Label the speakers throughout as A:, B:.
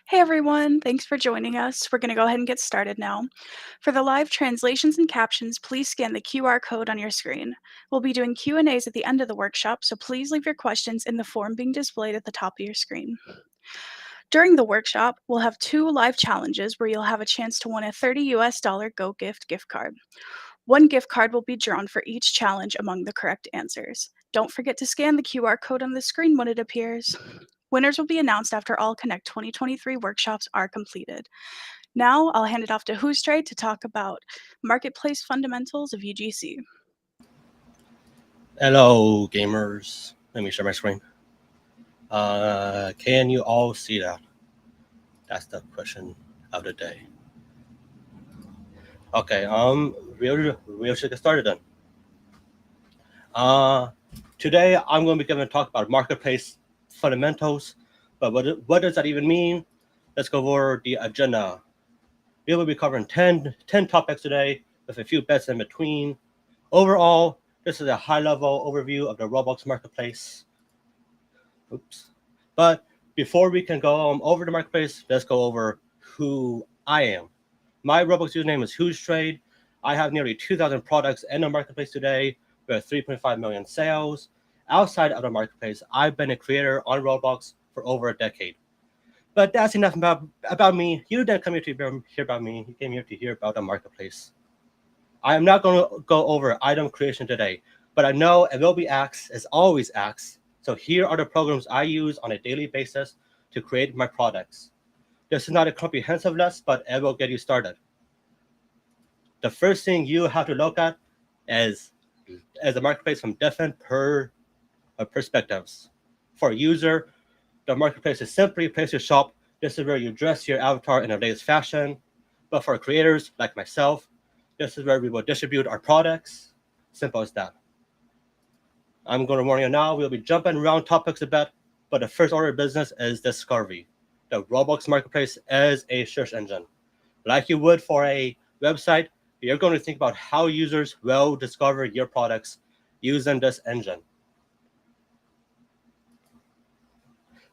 A: Hey everyone, thanks for joining us. We're going to go ahead and get started now. For the live translations and captions, please scan the QR code on your screen. We'll be doing Q&As at the end of the workshop, so please leave your questions in the form being displayed at the top of your screen. During the workshop, we'll have 2 live challenges where you'll have a chance to win a $30 gift card. One gift card will be drawn for each challenge among the correct answers. Don't forget to scan the QR code on the screen when it appears. Winners will be announced after all Connect 2023 workshops are completed. Now I'll hand it off to WhoseTrade to talk about marketplace fundamentals of UGC.
B: Hello, gamers. Let me share my screen. Can you all see that? That's the question of the day. Okay, we should get started then. Today I'm going to be giving a talk about marketplace fundamentals, but what does that even mean? Let's go over the agenda. We will be covering 10 topics today with a few bets in between. Overall, this is a high-level overview of the Roblox marketplace. Oops. But before we can go over the marketplace, let's go over who I am. My Roblox username is WhoseTrade. I have nearly 2,000 products in the marketplace today with 3.5 million sales. Outside of the marketplace, I've been a creator on Roblox for over a decade. But that's enough about me. You didn't come here to hear about me. You came here to hear about the marketplace. I am not going to go over item creation today, but I know it will be asked, as always asked. So here are the programs I use on a daily basis to create my products. This is not a comprehensive list, but it will get you started. The first thing you have to look at is the marketplace from different perspectives. For a user, the marketplace is simply a place to shop. This is where you dress your avatar in the latest fashion. But for creators like myself, this is where we will distribute our products. Simple as that. I'm going to warn you now, we'll be jumping around topics a bit, but the first order of business is discovery. The Roblox marketplace is a search engine. Like you would for a website, you're going to think about how users will discover your products using this engine.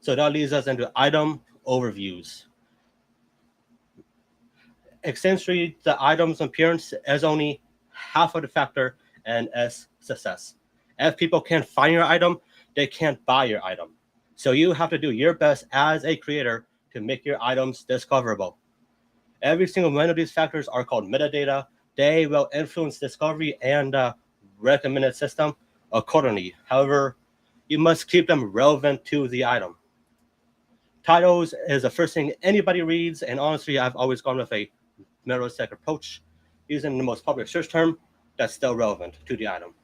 B: So that leads us into item overviews. Essentially, the item's appearance is only half of the factor in its success. If people can't find your item, they can't buy your item. So you have to do your best as a creator to make your items discoverable. Every single one of these factors are called metadata. They will influence discovery and the recommended system accordingly. However, you must keep them relevant to the item. Titles is the first thing anybody reads, and honestly, I've always gone with a mirror-stack approach, using the most popular search term that's still relevant to the item.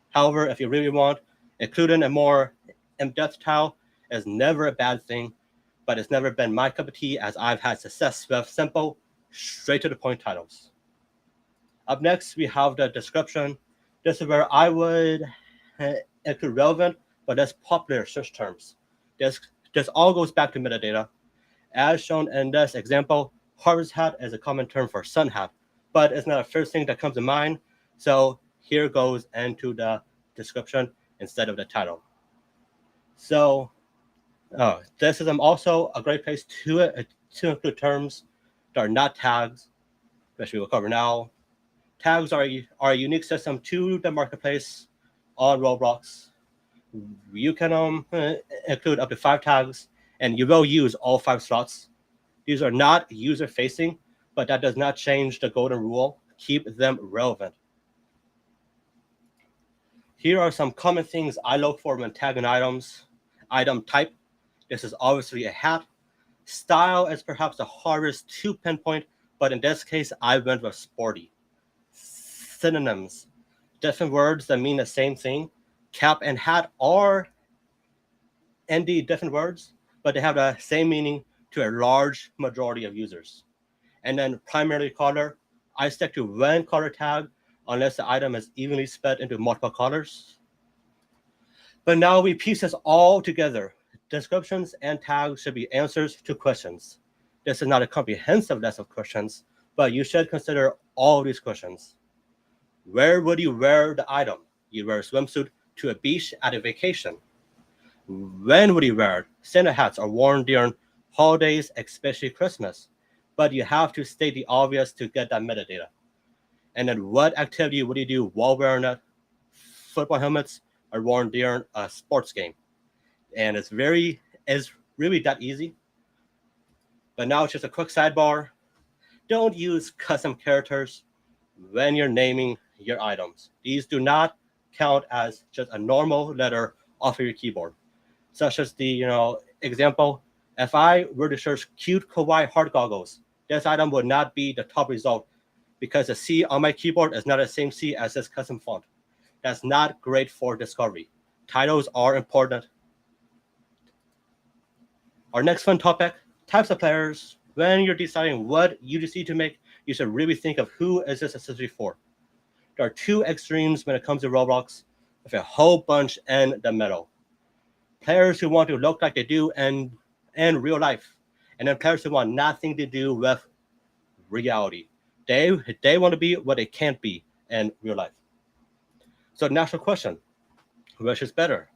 B: However, if you really want, including a more in-depth title is never a bad thing, but it's never been my cup of tea as I've had success with simple, straight-to-the-point titles. Up next, we have the description. This is where I would include relevant, but less popular search terms. This all goes back to metadata. As shown in this example, harvest hat is a common term for sun hat, but it's not the first thing that comes to mind. So here goes into the description instead of the title. So this is also a great place to include terms that are not tags, which we will cover now. Tags are a unique system to the marketplace on Roblox. You can include up to 5 tags, and you will use all 5 slots. These are not user-facing, but that does not change the golden rule. Keep them relevant. Here are some common things I look for when tagging items. Item type. This is obviously a hat. Style is perhaps the hardest to pinpoint, but in this case, I went with sporty. Synonyms. Different words that mean the same thing. Cap and hat are indeed different words, but they have the same meaning to a large majority of users. And then primary color, I stick to one color tag unless the item is evenly split into multiple colors. But now we piece this all together. Descriptions and tags should be answers to questions. This is not a comprehensive list of questions, but you should consider all these questions. Where would you wear the item? You wear a swimsuit to a beach at a vacation. When would you wear it? Santa hats are worn during holidays, especially Christmas. But you have to state the obvious to get that metadata. And then what activity would you do while wearing a football helmets or worn during a sports game? And it's really that easy. But now it's just a quick sidebar. Don't use custom characters when you're naming your items. These do not count as just a normal letter off of your keyboard. Such as the example, if I were to search cute kawaii heart goggles, this item would not be the top result because the C on my keyboard is not the same C as this custom font. That's not great for discovery. Titles are important. Our next fun topic, types of players. When you're deciding what UGC to make, you should really think of who is this accessory for. There are two extremes when it comes to Roblox, with a whole bunch in the middle. Players who want to look like they do in real life, and then players who want nothing to do with reality. They want to be what they can't be in real life. So the natural question, which is better?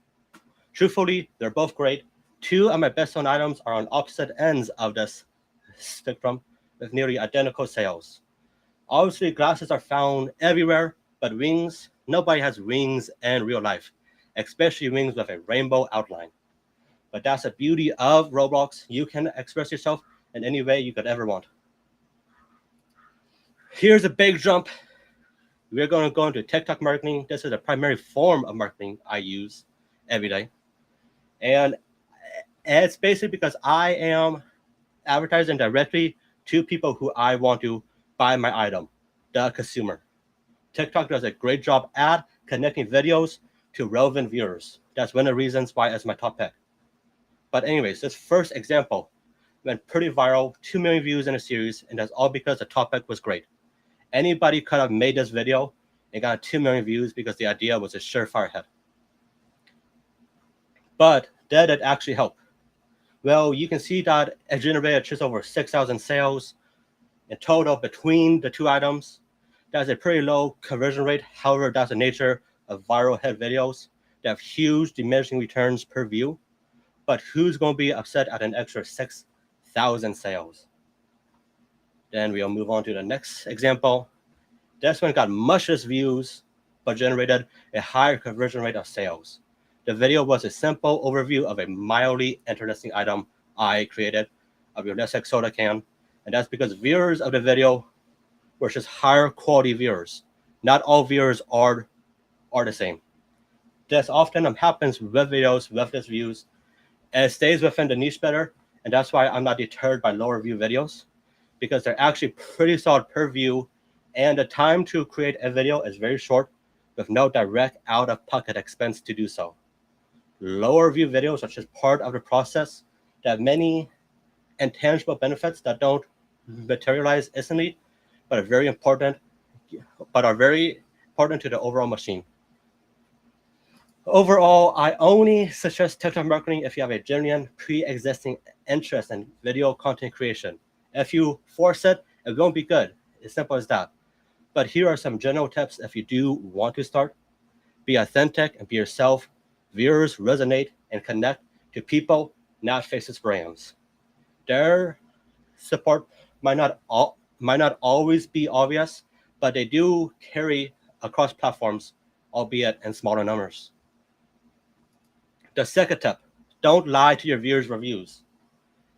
B: Truthfully, they're both great. Two of my best-known items are on opposite ends of this spectrum with nearly identical sales. Obviously, glasses are found everywhere, but wings, nobody has wings in real life, especially wings with a rainbow outline. But that's the beauty of Roblox. You can express yourself in any way you could ever want. Here's a big jump. We're going to go into TikTok marketing. This is the primary form of marketing I use every day. And it's basically because I am advertising directly to people who I want to buy my item, the consumer. TikTok does a great job at connecting videos to relevant viewers. That's one of the reasons why it's my top pick. But anyways, this first example went pretty viral, 2 million views in a series, and that's all because the topic was great. Anybody could have made this video and got 2 million views because the idea was a surefire hit. But did it actually help? Well, you can see that it generated just over 6,000 sales in total between the two items. That's a pretty low conversion rate. However, that's the nature of viral hit videos. They have huge diminishing returns per view. But who's going to be upset at an extra 6,000 sales? Then we'll move on to the next example. This one got much less views, but generated a higher conversion rate of sales. The video was a simple overview of a mildly interesting item I created, a realistic soda can, and that's because viewers of the video were just higher quality viewers. Not all viewers are the same. This often happens with videos with less views. And it stays within the niche better, and that's why I'm not deterred by lower view videos, because they're actually pretty solid per view, and the time to create a video is very short with no direct out-of-pocket expense to do so. Lower view videos are just part of the process that have many intangible benefits that don't materialize instantly, but are very important to the overall machine. Overall, I only suggest TikTok marketing if you have a genuine pre-existing interest in video content creation. If you force it, it won't be good. It's simple as that. But here are some general tips if you do want to start. Be authentic and be yourself. Viewers resonate and connect to people, not faceless brands. Their support might not always be obvious, but they do carry across platforms, albeit in smaller numbers. The second tip, don't lie to your viewers' reviews.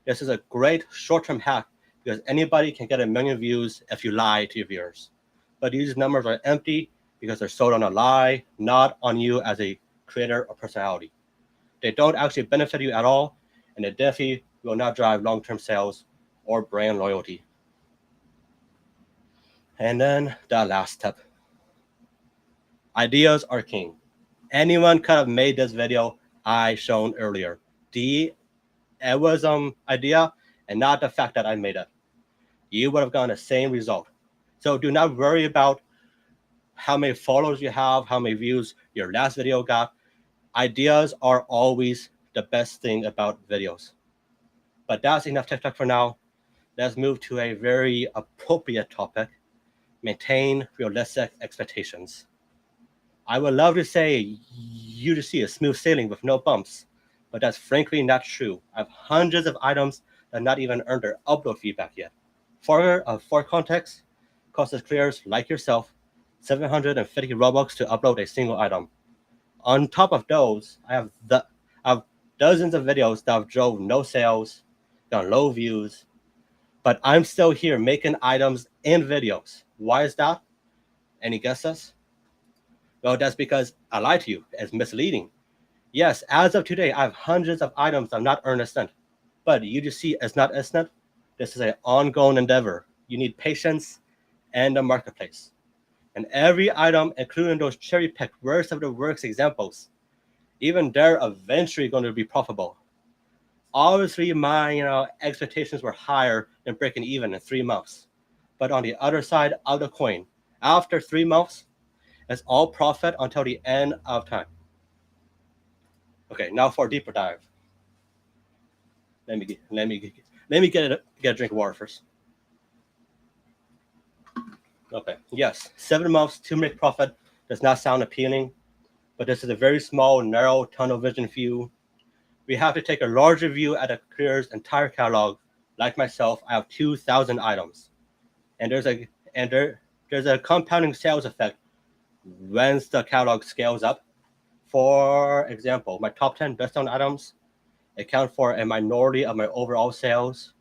B: This is a great short-term hack because anybody can get 1 million views if you lie to your viewers. But these numbers are empty because they're sold on a lie, not on you as a creator or personality. They don't actually benefit you at all, and they definitely will not drive long-term sales or brand loyalty. And then the last tip. Ideas are king. Anyone could have made this video I shown earlier. It was idea and not the fact that I made it. You would have gotten the same result. So do not worry about how many followers you have, how many views your last video got. Ideas are always the best thing about videos. But that's enough TikTok for now. Let's move to a very appropriate topic. Maintain realistic expectations. I would love to say UGC is smooth sailing with no bumps, but that's frankly not true. I have hundreds of items and not even earned their upload feedback yet. For context, content creators like yourself 750 Robux to upload a single item. On top of those, I have dozens of videos that have drove no sales, got low views, but I'm still here making items and videos. Why is that? Any guesses? Well, that's because I lied to you. It's misleading. Yes, as of today, I have hundreds of items that have not earned a cent. But UGC is not a cent. This is an ongoing endeavor. You need patience and a marketplace. And every item, including those cherry-picked worst of the worst examples, even they're eventually going to be profitable. Obviously, my expectations were higher than breaking even in 3 months. But on the other side of the coin, after 3 months, it's all profit until the end of time. Okay, now for a deeper dive. Let me get a drink of water first. Okay, yes, 7 months to make profit does not sound appealing, but this is a very small, narrow tunnel vision view. We have to take a larger view at a creator's entire catalog. Like myself, I have 2,000 items, and there's a compounding sales effect once the catalog scales up. For example, my top 10 best-selling items account for a minority of my overall sales,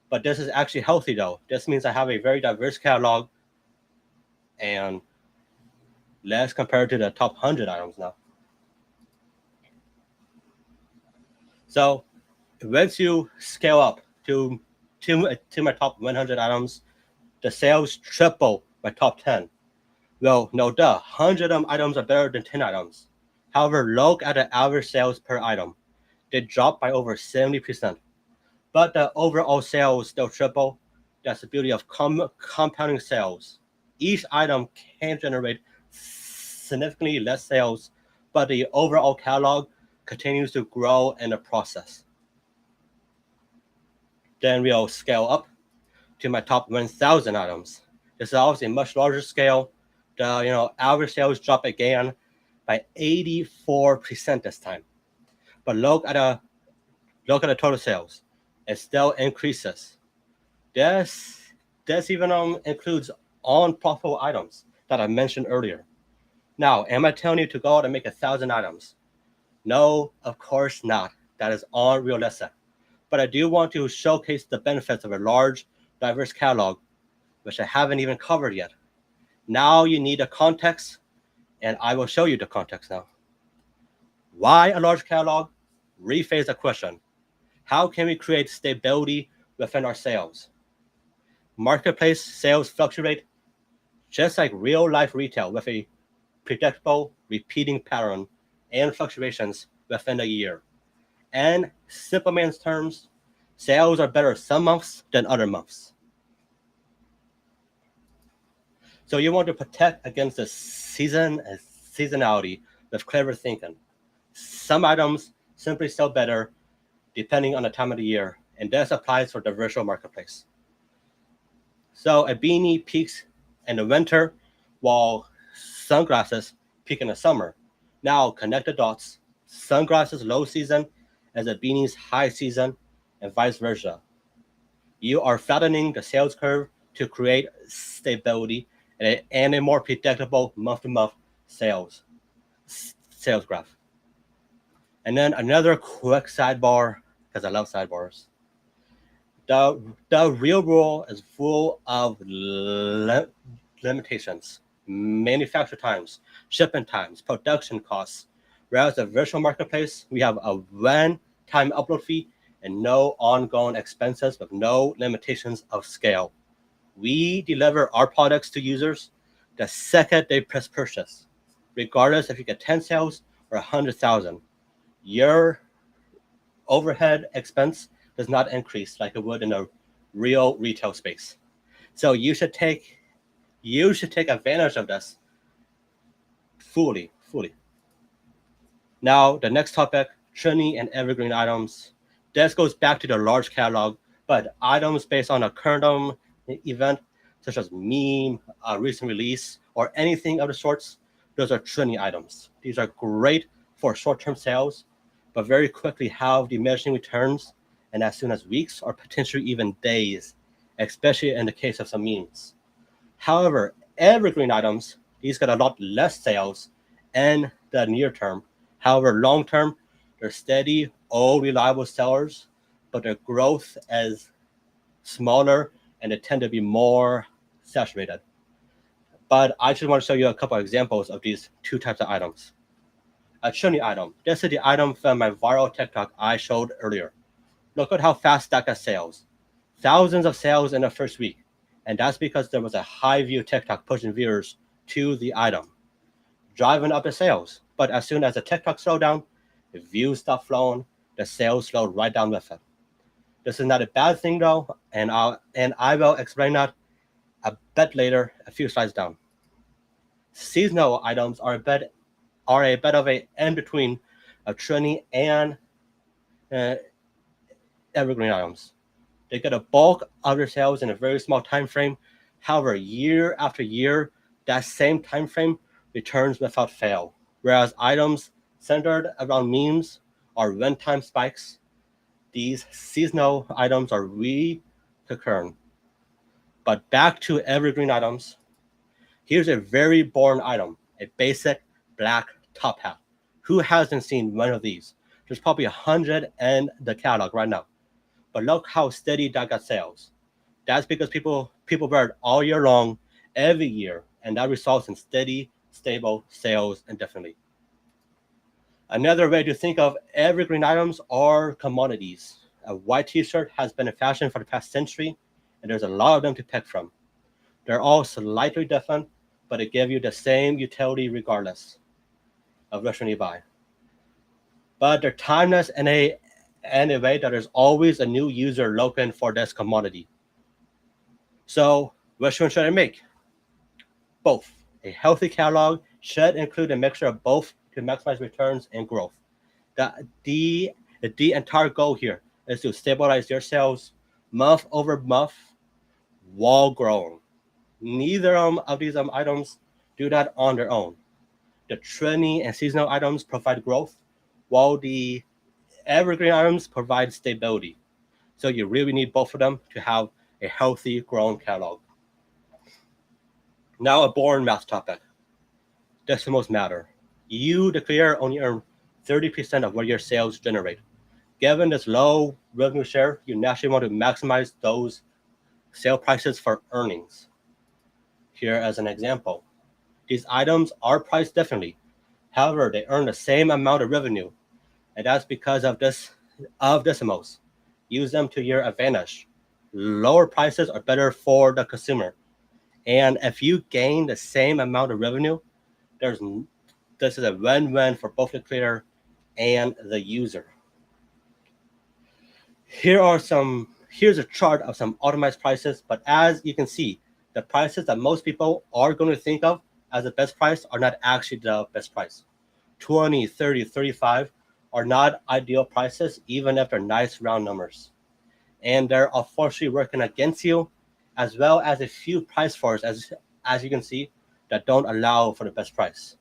B: but this is actually healthy though. This means I have a very diverse catalog and less compared to the top 100 items now. So once you scale up to my top 100 items, the sales triple my top 10. Well, no duh, 100 items are better than 10 items. However, look at the average sales per item. They dropped by over 70%. But the overall sales still triple. That's the beauty of compounding sales. Each item can generate significantly less sales, but the overall catalog continues to grow in the process. Then we'll scale up to my top 1,000 items. This is obviously a much larger scale. The average sales drop again by 84% this time. But look at the total sales. It still increases. This even includes unprofitable items that I mentioned earlier. Now, am I telling you to go out and make 1,000 items? No, of course not. That is unrealistic. But I do want to showcase the benefits of a large, diverse catalog, which I haven't even covered yet. Now you need a context, and I will show you the context now. Why a large catalog? Rephrase the question. How can we create stability within our sales? Marketplace sales fluctuate just like real-life retail with a predictable, repeating pattern and fluctuations within a year. In simple man's terms, sales are better some months than other months. So you want to protect against the seasonality with clever thinking. Some items simply sell better depending on the time of the year, and this applies for the virtual marketplace. So a beanie peaks in the winter while sunglasses peak in the summer. Now connect the dots. Sunglasses low season as a beanie's high season, and vice versa. You are flattening the sales curve to create stability and a more predictable month-to-month sales graph. And then another quick sidebar, because I love sidebars. The real world is full of limitations, manufacture times, shipping times, production costs. Whereas the virtual marketplace, we have a one-time upload fee and no ongoing expenses with no limitations of scale. We deliver our products to users the second they press purchase, regardless if you get 10 sales or 100,000. Your overhead expense does not increase like it would in a real retail space. So you should take advantage of this fully. Now, the next topic, trendy and evergreen items. This goes back to the large catalog, but items based on a current event, such as meme, recent release, or anything of the sorts, those are trendy items. These are great for short-term sales, but very quickly have diminishing returns and as soon as weeks or potentially even days, especially in the case of some memes. However, evergreen items, these get a lot less sales in the near term. However, long term, they're steady, all reliable sellers, but their growth is smaller and they tend to be more saturated. But I just want to show you a couple of examples of these two types of items. A chutney item. This is the item from my viral TikTok I showed earlier. Look at how fast that got sales. Thousands of sales in the first week. And that's because there was a high view TikTok pushing viewers to the item, driving up the sales. But as soon as the TikTok slowed down, the views stopped flowing, the sales slowed right down with it. This is not a bad thing though, and I will explain that a bit later, a few slides down. Seasonal items are a bit of a in between of chutney and uh, evergreen items. They get a bulk of their sales in a very small time frame. However, year after year, that same time frame returns without fail. Whereas items centered around memes or one-time spikes, these seasonal items are recurring. But back to evergreen items. Here's a very boring item, a basic black top hat. Who hasn't seen one of these? There's probably 100 in the catalog right now. But look how steady that got sales. That's because people wear it all year long, every year, and that results in steady, stable sales indefinitely. Another way to think of evergreen items are commodities. A white t-shirt has been in fashion for the past century, and there's a lot of them to pick from. They're all slightly different, but they give you the same utility regardless of which one you buy. But they're timeless in a way that there's always a new user looking for this commodity. So which one should I make? Both. A healthy catalog should include a mixture of both to maximize returns and growth. The entire goal here is to stabilize your sales month over month while growing. Neither of these items do that on their own. The trendy and seasonal items provide growth, while the evergreen items provide stability. So you really need both of them to have a healthy, growing catalog. Now a boring math topic. Decimals matter. You, the creator, only earn 30% of what your sales generate. Given this low revenue share, you naturally want to maximize those sale prices for earnings. Here as an example. These items are priced differently. However, they earn the same amount of revenue, and that's because of decimals. Use them to your advantage. Lower prices are better for the consumer. And if you gain the same amount of revenue, there's this is a win-win for both the creator and the user. Here's a chart of some automized prices, but as you can see, the prices that most people are going to think of as the best price are not actually the best price. 20, 30, 35 are not ideal prices, even if they're nice round numbers. And they're unfortunately working against you, as well as a few price floors, as you can see, that don't allow for the best price.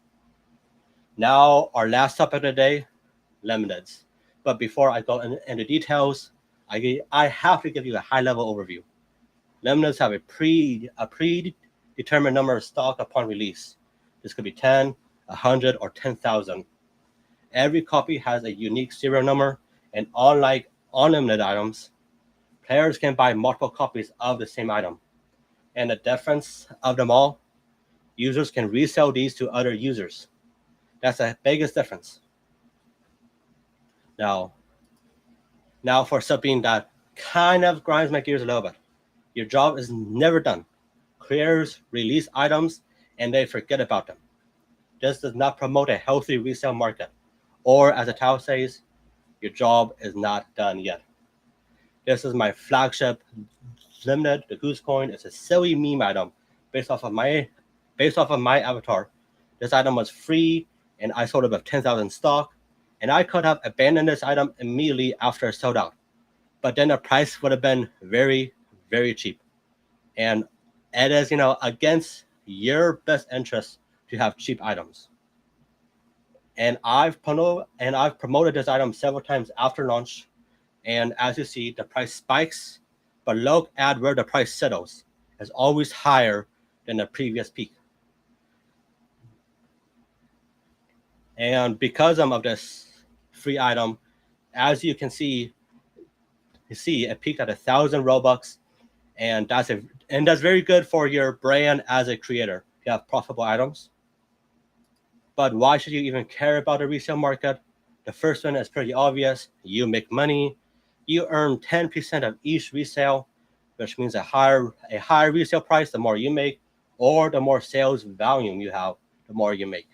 B: Now, our last topic of the day, limiteds. But before I go into details, I have to give you a high-level overview. Limiteds have a predetermined number of stock upon release. This could be 10, 100, or 10,000. Every copy has a unique serial number, and unlike unlimited items, players can buy multiple copies of the same item. And the difference of them all, users can resell these to other users. That's the biggest difference. Now for something that kind of grinds my gears a little bit. Your job is never done. Creators release items and they forget about them. This does not promote a healthy resale market. Or as the title says, your job is not done yet. This is my flagship limited, the Goose Coin. It's a silly meme item based off of my avatar. This item was free and I sold it with 10,000 stock. And I could have abandoned this item immediately after it sold out. But then the price would have been very, very cheap. And it is, against your best interest to have cheap items. And I've promoted this item several times after launch, And as you see, the price spikes, but look at where the price settles. It's always higher than the previous peak. And because of this free item, as you can see, it peaked at 1,000 Robux, and that's very good for your brand as a creator. You have profitable items. But why should you even care about the resale market? The first one is pretty obvious. You make money. You earn 10% of each resale, which means a higher resale price, the more you make, or the more sales volume you have, the more you make.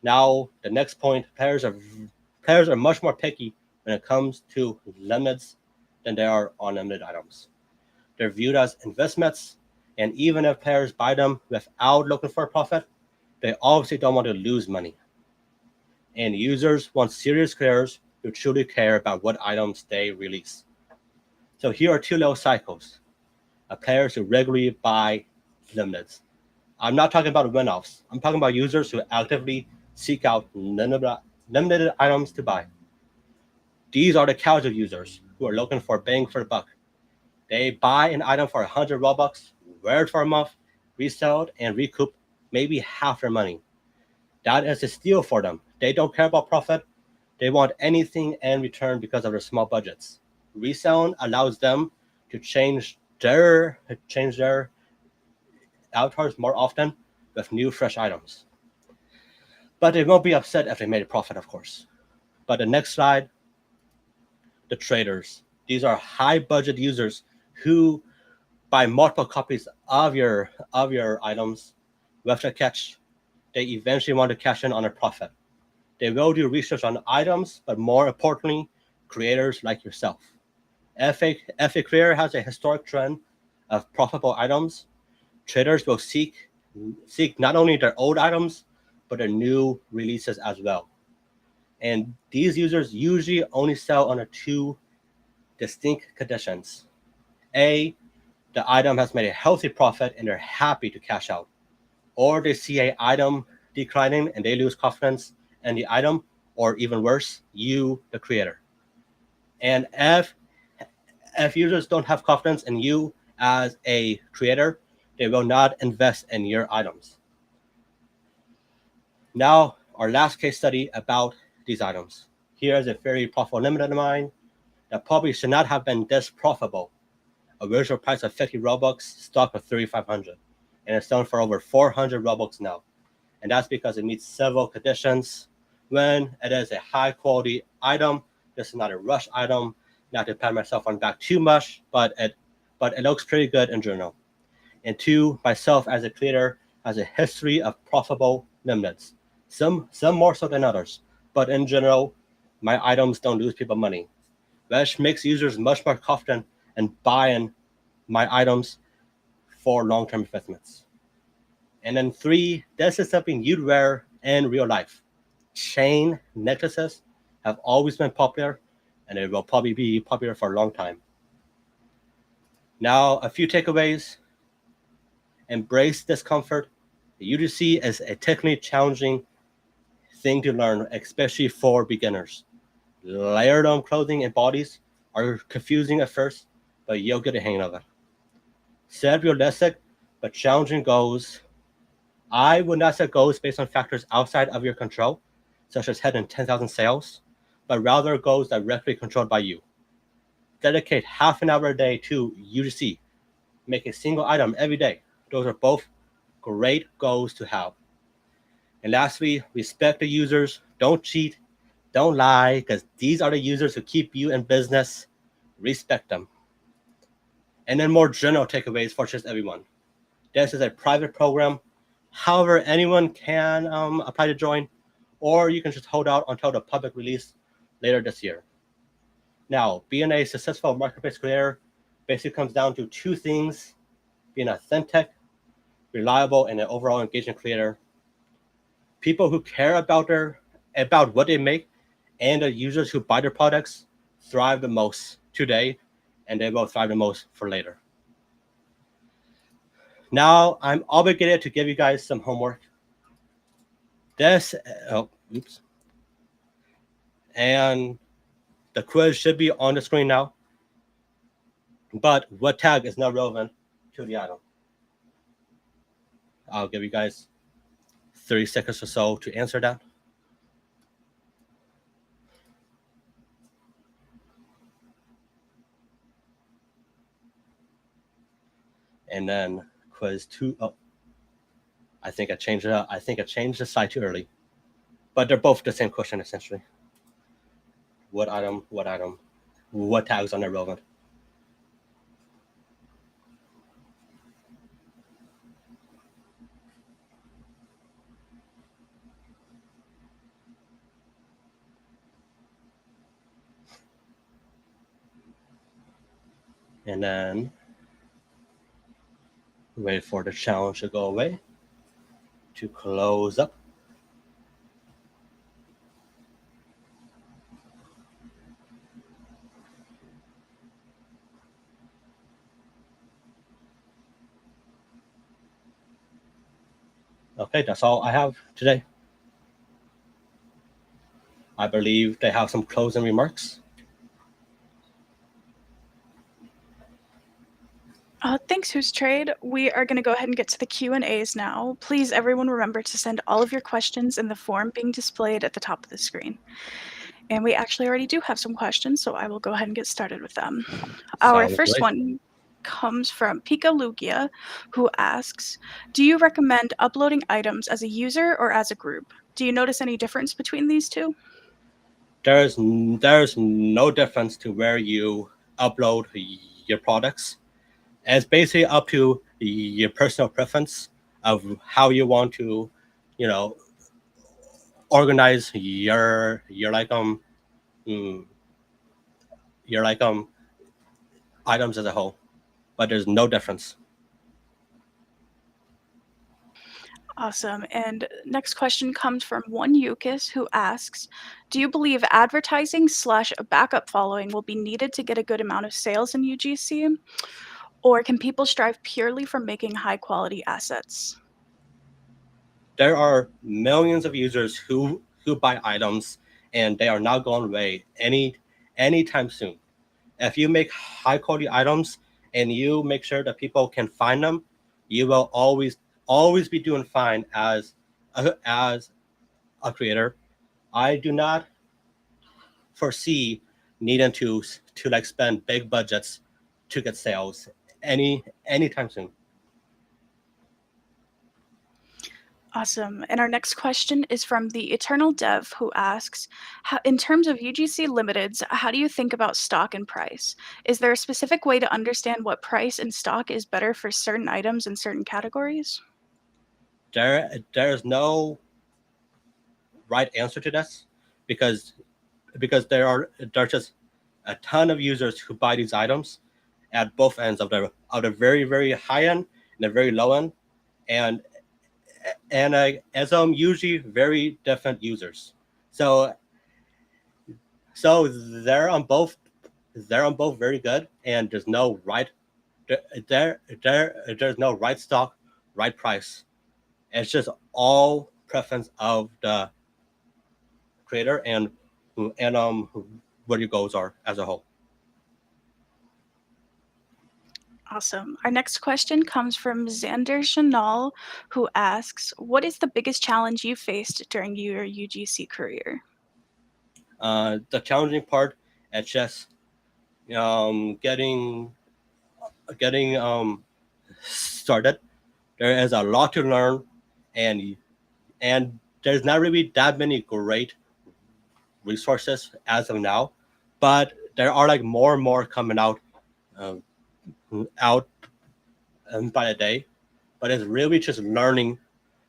B: Now, the next point, players are much more picky when it comes to limits than they are on unlimited items. They're viewed as investments, and even if players buy them without looking for a profit, they obviously don't want to lose money. And users want serious creators who truly care about what items they release. So here are two little cycles of players who regularly buy limiteds. I'm not talking about one-offs. I'm talking about users who actively seek out limited items to buy. These are the casual users who are looking for bang for the buck. They buy an item for 100 Robux, wear it for a month, resell it, and recoup maybe half their money. That is a steal for them. They don't care about profit. They want anything in return because of their small budgets. Reselling allows them to change their avatars more often with new, fresh items. But they won't be upset if they made a profit, of course. But the next slide, the traders. These are high budget users who buy multiple copies of your items with the catch. They eventually want to cash in on a profit. They will do research on items, but more importantly, creators like yourself. If a creator has a historic trend of profitable items, traders will seek not only their old items, but their new releases as well. And these users usually only sell under two distinct conditions. A, the item has made a healthy profit and they're happy to cash out. Or they see an item declining and they lose confidence in the item, or even worse, you, the creator. And if users don't have confidence in you as a creator, they will not invest in your items. Now, our last case study about these items. Here is a very profitable limited of mine that probably should not have been this profitable. Original price of 50 Robux, stock of 3,500, and it's selling for over 400 Robux now. And that's because it meets several conditions. When it is a high quality item, this is not a rush item, not to pat myself on the back too much, but it looks pretty good in general. And two, myself as a creator has a history of profitable limiteds. Some more so than others, but in general, my items don't lose people money, which makes users much more confident in buying my items for long-term investments. And then three, this is something you'd wear in real life. Chain necklaces have always been popular, and it will probably be popular for a long time. Now, a few takeaways. Embrace discomfort. The UGC is a technically challenging thing to learn, especially for beginners. Layered on clothing and bodies are confusing at first, but you'll get a hang of it. Set realistic but challenging goals. I would not set goals based on factors outside of your control, such as hitting 10,000 sales, but rather goals directly controlled by you. Dedicate half an hour a day to UGC. Make a single item every day. Those are both great goals to have. And lastly, respect the users. Don't cheat. Don't lie, because these are the users who keep you in business. Respect them. And then more general takeaways for just everyone. This is a private program. However, anyone can apply to join, or you can just hold out until the public release later this year. Now, being a successful marketplace creator basically comes down to two things: being authentic, reliable, and an overall engaging creator. People who care about what they make and the users who buy their products thrive the most today, and they will thrive the most for later. Now, I'm obligated to give you guys some homework. This, oops. And The quiz should be on the screen now, but what tag is not relevant to the item? I'll give you guys 30 seconds or so to answer that. And then quiz 2. Oh, I think I changed it up. I think I changed the slide too early. But they're both the same question essentially. What item? What item? What tags are not relevant? And then wait for the challenge to go away, to close up. Okay, that's all I have today. I believe they have some closing remarks.
A: Thanks, WhoseTrade. We are going to go ahead and get to the Q&As now. Please, everyone, remember to send all of your questions in the form being displayed at the top of the screen. And we actually already do have some questions, so I will go ahead and get started with them. Our
B: Sounds
A: first
B: great.
A: one comes from Pika Lugia, who asks, do you recommend uploading items as a user or as a group? Do you notice any difference between these two?
B: There's no difference to where you upload your products. It's basically up to your personal preference of how you want to, organize your items as a whole. But there's no difference.
A: Awesome. And next question comes from one Yukis who asks, do you believe advertising slash a backup following will be needed to get a good amount of sales in UGC? Or can people strive purely from making high quality assets?
B: There are millions of users who buy items, and they are not going away anytime soon. If you make high quality items and you make sure that people can find them, you will always be doing fine as a creator. I do not foresee needing to like spend big budgets to get sales anytime soon.
A: Awesome. And our next question is from the Eternal Dev who asks, in terms of UGC limiteds, how do you think about stock and price? Is there a specific way to understand what price and stock is better for certain items in certain categories?
B: There's no right answer to this because there's just a ton of users who buy these items at both ends of the very very high end and the very low end, and as usually very different users. So they're on both very good, and there's no right there's no right stock, right price. It's just all preference of the creator and what your goals are as a whole.
A: Awesome. Our next question comes from Xander Chanel, who asks, what is the biggest challenge you faced during your UGC career?
B: The challenging part is just getting started. There is a lot to learn, and there's not really that many great resources as of now, but there are like more and more coming um, out by the day. But it's really just learning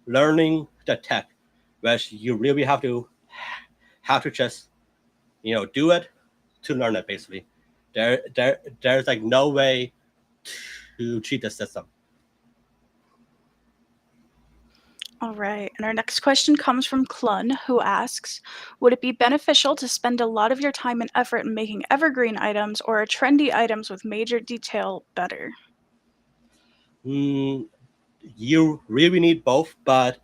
B: the tech, which you really have to just do it to learn it. Basically, there's like no way to cheat the system.
A: All right. And our next question comes from Clun, who asks, would it be beneficial to spend a lot of your time and effort in making evergreen items or are trendy items with major detail better?
B: You really need both, but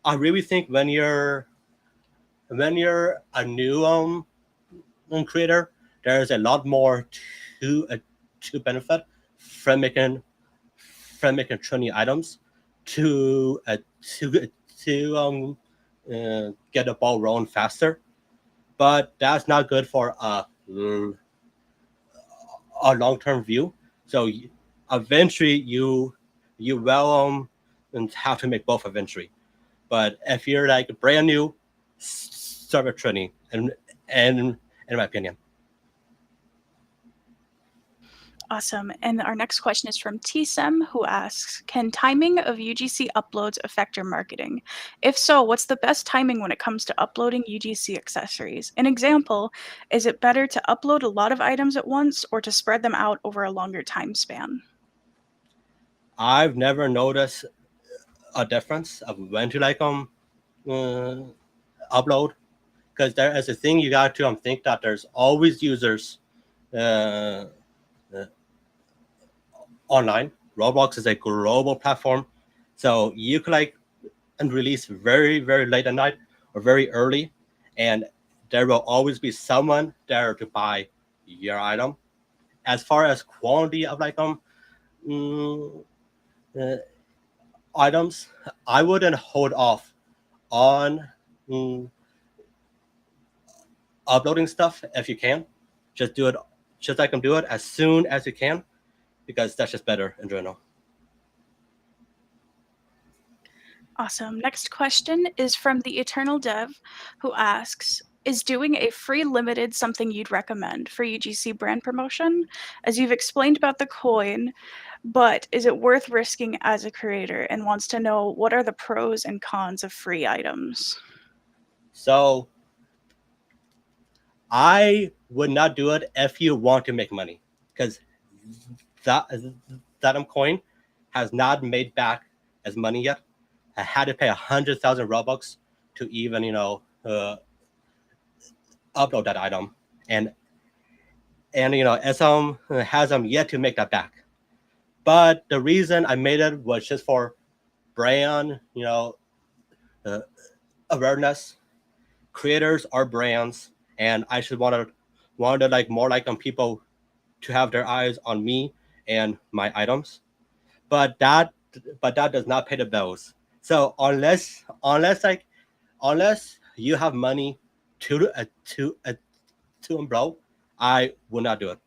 B: I really think when you're a new creator, there is a lot more to benefit from making trendy items to get the ball rolling faster. But that's not good for a long term view. So eventually you will and have to make both eventually. But if you're like brand new, start with training, and in my opinion.
A: Awesome. And our next question is from TSEM, who asks, can timing of UGC uploads affect your marketing? If so, what's the best timing when it comes to uploading UGC accessories? An example, is it better to upload a lot of items at once or to spread them out over a longer time span?
B: I've never noticed a difference of when to uh, upload, because there is a thing you got to think that there's always users uh, uh, online. Roblox is a global platform, so you could and release very late at night or very early, and there will always be someone there to buy your item. As far as quality of mm, uh, items, I wouldn't hold off on mm, uploading stuff if you can. Just do it, just like them do it as soon as you can, because that's just better in general.
A: Awesome. Next question is from the Eternal Dev, who asks, is doing a free limited something you'd recommend for UGC brand promotion? As you've explained about the coin, but is it worth risking as a creator, and wants to know what are the pros and cons of free items?
B: So I would not do it if you want to make money, because that that coin has not made back as money yet. I had to pay 100,000 Robux to even upload that item, and SM has yet to make that back. But the reason I made it was just for brand uh, awareness. Creators are brands, and I should wanted more people to have their eyes on me and my items. But that does not pay the bills. So unless you have money to blow, I would not do it.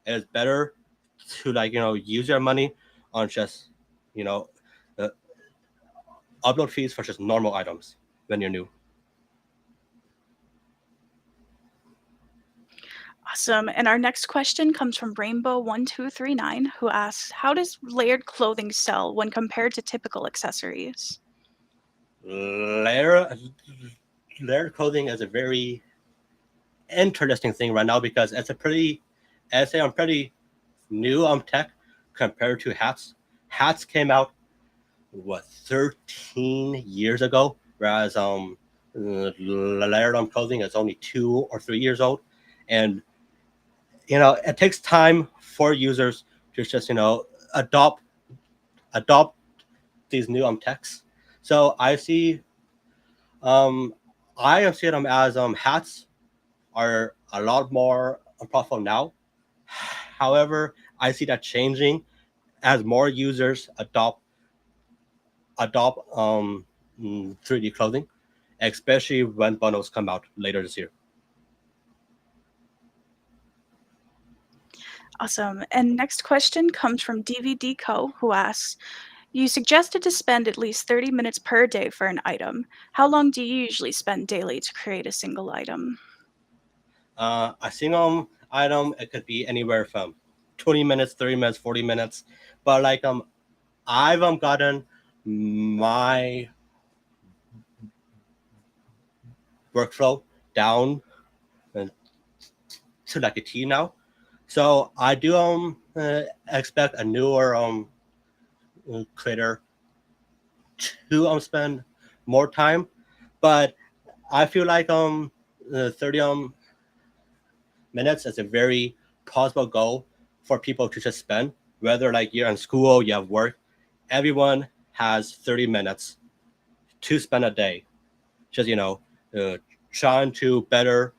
B: It is better to use your money on just you know uh, upload fees for just normal items when you're new.
A: Awesome. And our next question comes from Rainbow1239, who asks, how does layered clothing sell when compared to typical accessories?
B: Layer layered clothing is a very interesting thing right now because it's a pretty, I say, I'm pretty new tech compared to hats. Hats came out 13 years ago, whereas layered clothing is only 2 or 3 years old, and it takes time for users to just adopt adopt these new techs. So um I see them as hats are a lot more profitable now. However, I see that changing as more users adopt 3D clothing, especially when bundles come out later this year.
A: Awesome. And next question comes from DVD Co, who asks, you suggested to spend at least 30 minutes per day for an item. How long do you usually spend daily to create a single item?
B: A single item, it could be anywhere from 20 minutes, 30 minutes, 40 minutes. But I've gotten my workflow down uh, to like a T now. So I do expect a newer creator to spend more time, but I feel 30 minutes is a very possible goal for people to just spend. Whether you're in school, you have work, everyone has 30 minutes to spend a day, just trying to better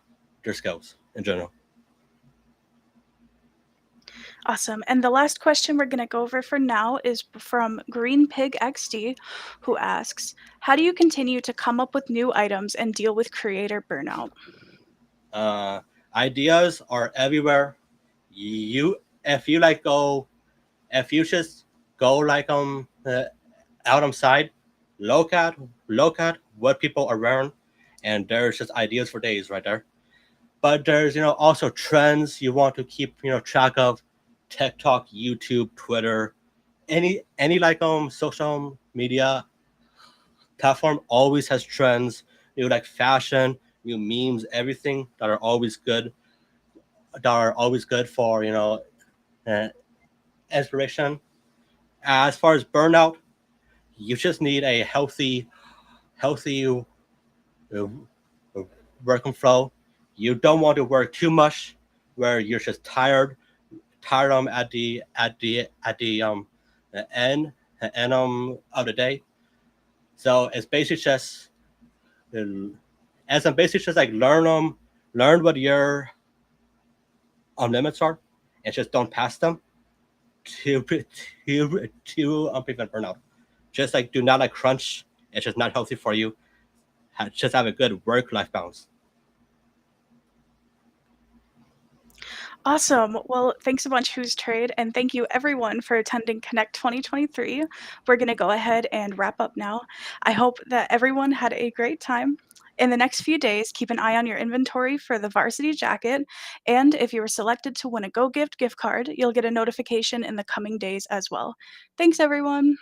B: their skills. in general.
A: Awesome. And the last question we're going to go over for now is from Green Pig XD, who asks, how do you continue to come up with new items and deal with creator burnout?
B: Ideas are everywhere. You if you like go if you just go like out on side, look at what people are wearing, and there's just ideas for days right there. But there's also trends you want to keep track of. TikTok, YouTube, Twitter, any like social media platform always has trends, new like fashion, new memes, everything that are always good for uh, inspiration. As far as burnout, you just need a healthy working flow. You don't want to work too much where you're just tired at the end of the day. So it's basically just uh, as I'm basically just like learn what your limits are, and just don't pass them to prevent burnout. Just like do not like crunch. It's just not healthy for you. Just have a good work-life balance.
A: Awesome. Well, thanks a bunch, WhoseTrade, and thank you everyone for attending Connect 2023. We're going to go ahead and wrap up now. I hope that everyone had a great time. In the next few days, keep an eye on your inventory for the varsity jacket, and if you were selected to win a Go Gift gift card, you'll get a notification in the coming days as well. Thanks, everyone.